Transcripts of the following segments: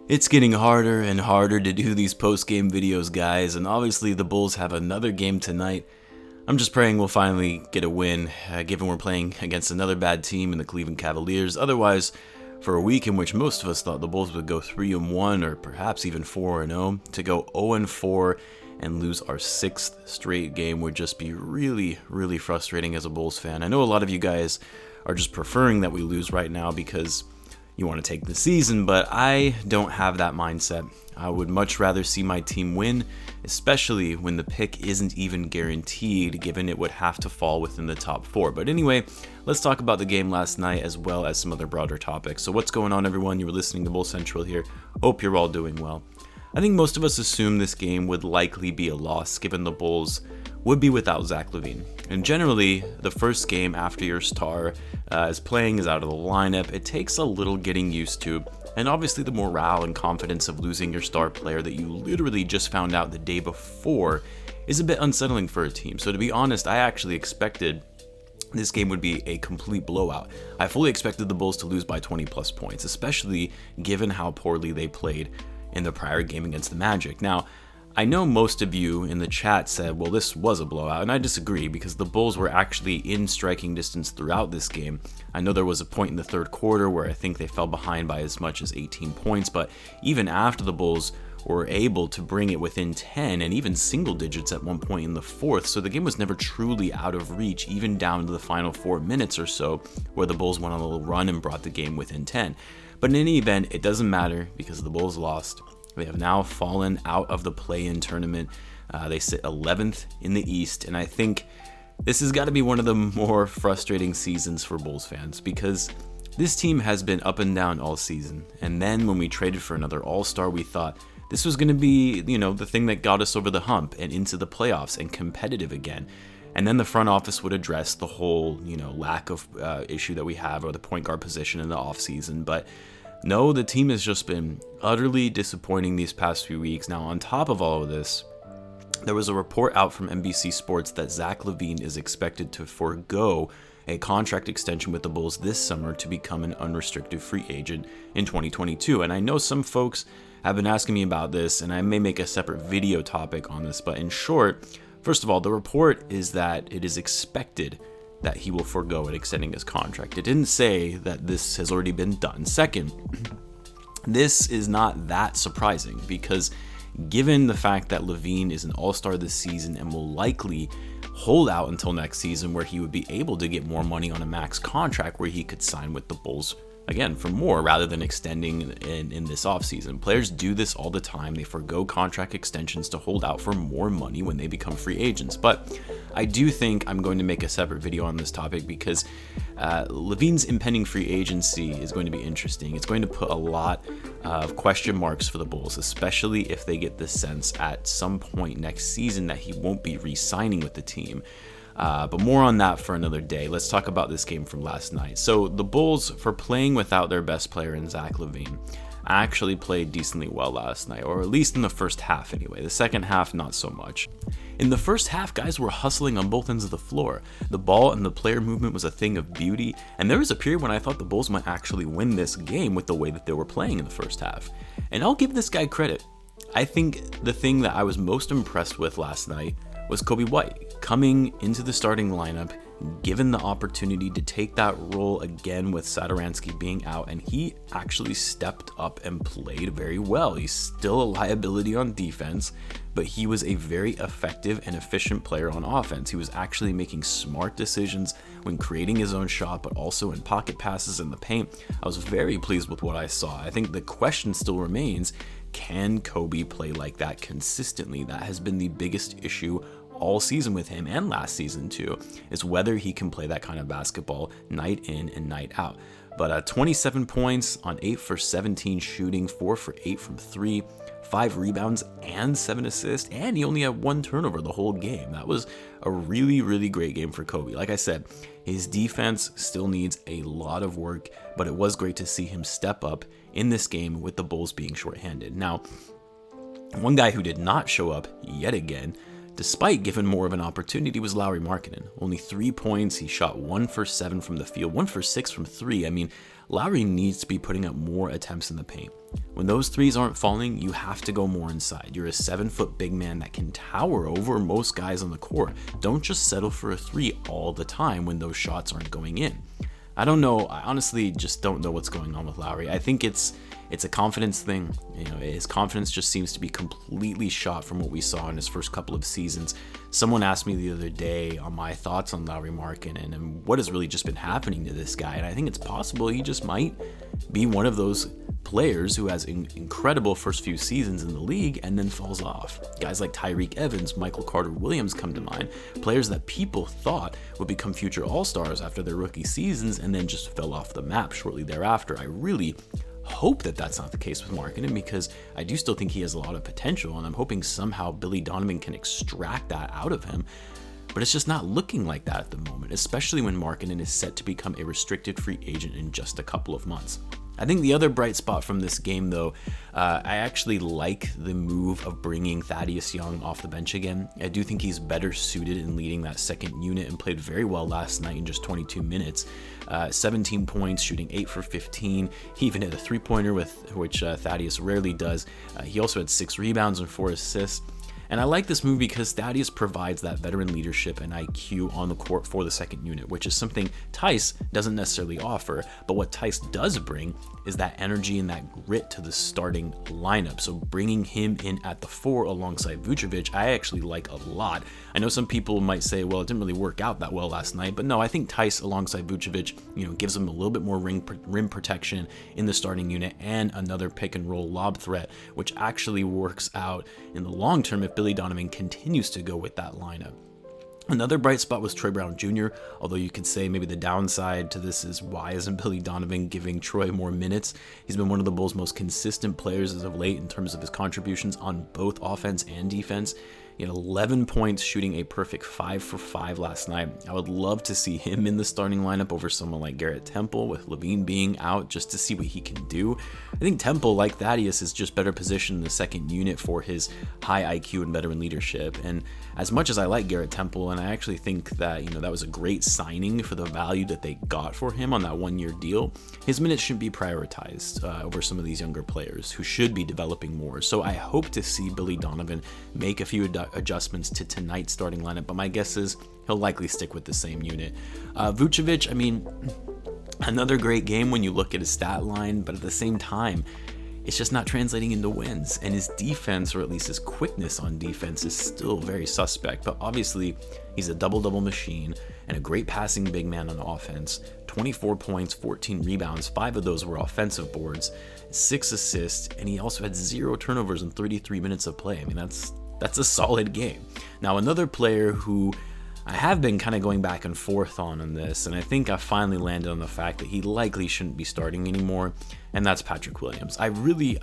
It's getting harder and harder to do these post-game videos, guys, and obviously the Bulls have another game tonight. I'm just praying we'll finally get a win, given we're playing against another bad team in the Cleveland Cavaliers. Otherwise, for a week in which most of us thought the Bulls would go 3-1 or perhaps even 4-0, to go 0-4 and lose our 6th straight game would just be really, really frustrating as a Bulls fan. I know a lot of you guys are just preferring that we lose right now because you want to take the season, but I don't have that mindset. I would much rather see my team win, especially when the pick isn't even guaranteed, given it would have to fall within the top 4. But anyway, let's talk about the game last night as well as some other broader topics. So what's going on, everyone? You were listening to Bull Central here. Hope you're all doing well. I think most of us assume this game would likely be a loss, given the Bulls would be without Zach Lavine. And generally, the first game after your star is out of the lineup, it takes a little getting used to. And obviously the morale and confidence of losing your star player that you literally just found out the day before is a bit unsettling for a team. So to be honest, I actually expected this game would be a complete blowout. I fully expected the Bulls to lose by 20 plus points, especially given how poorly they played in the prior game against the Magic. Now, I know most of you in the chat said, well, this was a blowout, and I disagree because the Bulls were actually in striking distance throughout this game. I know there was a point in the third quarter where I think they fell behind by as much as 18 points, but even after the Bulls were able to bring it within 10 and even single digits at one point in the fourth, so the game was never truly out of reach, even down to the final 4 minutes or so, where the Bulls went on a little run and brought the game within 10. But in any event, it doesn't matter because the Bulls lost. They have now fallen out of the play-in tournament. They sit 11th in the East, and I think this has got to be one of the more frustrating seasons for Bulls fans because this team has been up and down all season. And then when we traded for another All-Star, we thought this was going to be, the thing that got us over the hump and into the playoffs and competitive again. And then the front office would address the whole, lack of issue that we have or the point guard position in the offseason. But no, the team has just been utterly disappointing these past few weeks. Now, on top of all of this, there was a report out from NBC Sports that Zach Lavine is expected to forego a contract extension with the Bulls this summer to become an unrestricted free agent in 2022. And I know some folks have been asking me about this, and I may make a separate video topic on this, but in short, first of all, the report is that it is expected that he will forego it extending his contract. It didn't say that this has already been done. Second, this is not that surprising because given the fact that Lavine is an all-star this season and will likely hold out until next season where he would be able to get more money on a max contract where he could sign with the Bulls again for more rather than extending in this offseason. Players do this all the time. They forgo contract extensions to hold out for more money when they become free agents. But I do think I'm going to make a separate video on this topic because Lavine's impending free agency is going to be interesting. It's going to put a lot of question marks for the Bulls, especially if they get the sense at some point next season that he won't be re-signing with the team. But more on that for another day. Let's talk about this game from last night. So the Bulls, for playing without their best player in Zach Lavine, actually played decently well last night, or at least in the first half anyway. The second half, not so much. In the first half, guys were hustling on both ends of the floor. The ball and the player movement was a thing of beauty, and there was a period when I thought the Bulls might actually win this game with the way that they were playing in the first half. And I'll give this guy credit. I think the thing that I was most impressed with last night was Coby White coming into the starting lineup, given the opportunity to take that role again with Satoransky being out, and he actually stepped up and played very well. He's still a liability on defense, but he was a very effective and efficient player on offense. He was actually making smart decisions when creating his own shot, but also in pocket passes in the paint. I was very pleased with what I saw. I think the question still remains, can Coby play like that consistently? That has been the biggest issue all season with him, and last season too, is whether he can play that kind of basketball night in and night out. But 27 points on 8 for 17 shooting, 4 for 8 from 3, 5 rebounds and 7 assists, and he only had 1 turnover the whole game. That was a really, really great game for Coby. Like I said, his defense still needs a lot of work, but it was great to see him step up in this game with the Bulls being shorthanded. Now, one guy who did not show up yet again, despite given more of an opportunity, was Lauri Markkanen. Only 3 points, he shot 1 for 7 from the field, 1 for 6 from 3. I mean, Lauri needs to be putting up more attempts in the paint. When those threes aren't falling, you have to go more inside. You're a 7-foot big man that can tower over most guys on the court. Don't just settle for a 3 all the time when those shots aren't going in. I don't know. I honestly just don't know what's going on with Lauri. I think it's a confidence thing. His confidence just seems to be completely shot from what we saw in his first couple of seasons. Someone asked me the other day on my thoughts on Lauri Markkanen and what has really just been happening to this guy. And I think it's possible he just might be one of those players who has incredible first few seasons in the league and then falls off. Guys like Tyreke Evans, Michael Carter-Williams come to mind, players that people thought would become future all-stars after their rookie seasons and then just fell off the map shortly thereafter. I really hope that that's not the case with Markkanen, because I do still think he has a lot of potential, and I'm hoping somehow Billy Donovan can extract that out of him. But it's just not looking like that at the moment, especially when Markkanen is set to become a restricted free agent in just a couple of months. I think the other bright spot from this game, though, I actually like the move of bringing Thaddeus Young off the bench again. I do think he's better suited in leading that second unit and played very well last night in just 22 minutes. 17 points, shooting 8 for 15. He even hit a three-pointer, which Thaddeus rarely does. He also had 6 rebounds and 4 assists. And I like this move because Thaddeus provides that veteran leadership and IQ on the court for the second unit, which is something Theis doesn't necessarily offer. But what Theis does bring is that energy and that grit to the starting lineup. So bringing him in at the 4 alongside Vucevic, I actually like a lot. I know some people might say, well, it didn't really work out that well last night. But no, I think Theis alongside Vucevic, gives him a little bit more rim protection in the starting unit and another pick and roll lob threat, which actually works out in the long term if Billy Donovan continues to go with that lineup. Another bright spot was Troy Brown Jr., although you could say maybe the downside to this is why isn't Billy Donovan giving Troy more minutes? He's been one of the Bulls' most consistent players as of late in terms of his contributions on both offense and defense. He had 11 points, shooting a perfect 5 for 5 last night. I would love to see him in the starting lineup over someone like Garrett Temple, with Lavine being out, just to see what he can do. I think Temple, like Thaddeus, is just better positioned in the second unit for his high IQ and veteran leadership. And as much as I like Garrett Temple, and I actually think that that was a great signing for the value that they got for him on that 1-year deal, his minutes should be prioritized over some of these younger players who should be developing more. So I hope to see Billy Donovan make a few adjustments to tonight's starting lineup, but my guess is he'll likely stick with the same unit. Vucevic, another great game when you look at his stat line, but at the same time, it's just not translating into wins, and his defense, or at least his quickness on defense, is still very suspect. But obviously, he's a double-double machine and a great passing big man on offense. 24 points, 14 rebounds, 5 of those were offensive boards, 6 assists, and he also had 0 turnovers in 33 minutes of play. That's a solid game. Now, another player who I have been kind of going back and forth on this, and I think I finally landed on the fact that he likely shouldn't be starting anymore, and that's Patrick Williams. I really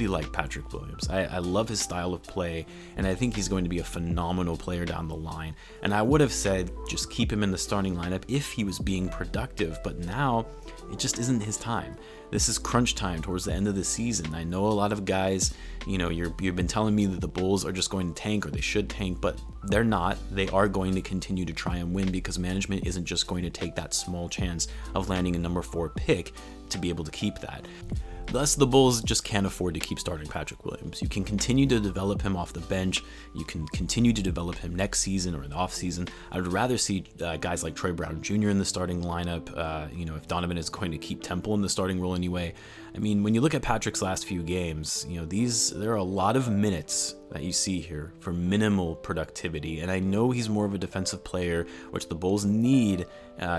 like Patrick Williams. I love his style of play, and I think he's going to be a phenomenal player down the line. And I would have said just keep him in the starting lineup if he was being productive, but now it just isn't his time. This is crunch time towards the end of the season. I know a lot of guys, you've been telling me that the Bulls are just going to tank, or they should tank, but they're not. They are going to continue to try and win, because management isn't just going to take that small chance of landing a number 4 pick to be able to keep that. Thus, the Bulls just can't afford to keep starting Patrick Williams. You can continue to develop him off the bench. You can continue to develop him next season or in the offseason. I would rather see guys like Troy Brown Jr. in the starting lineup, if Donovan is going to keep Temple in the starting role anyway. When you look at Patrick's last few games, there are a lot of minutes that you see here for minimal productivity. And I know he's more of a defensive player, which the Bulls need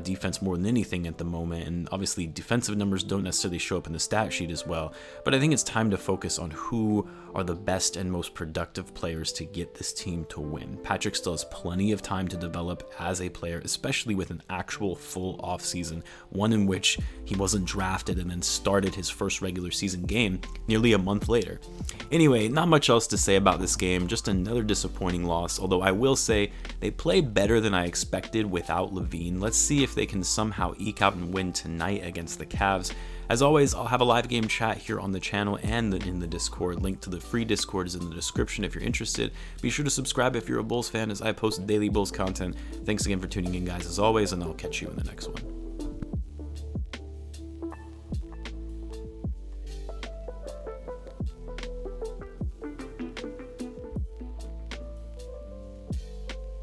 defense more than anything at the moment. And obviously defensive numbers don't necessarily show up in the stat sheet as well. But I think it's time to focus on who are the best and most productive players to get this team to win. Patrick still has plenty of time to develop as a player, especially with an actual full offseason, one in which he wasn't drafted and then started his first regular season game nearly a month later. Anyway, not much else to say about this game, just another disappointing loss, although I will say they played better than I expected without Lavine. Let's see if they can somehow eke out and win tonight against the Cavs. As always, I'll have a live game chat here on the channel and in the Discord. Link to the free Discord is in the description if you're interested. Be sure to subscribe if you're a Bulls fan, as I post daily Bulls content. Thanks again for tuning in, guys, as always, and I'll catch you in the next one.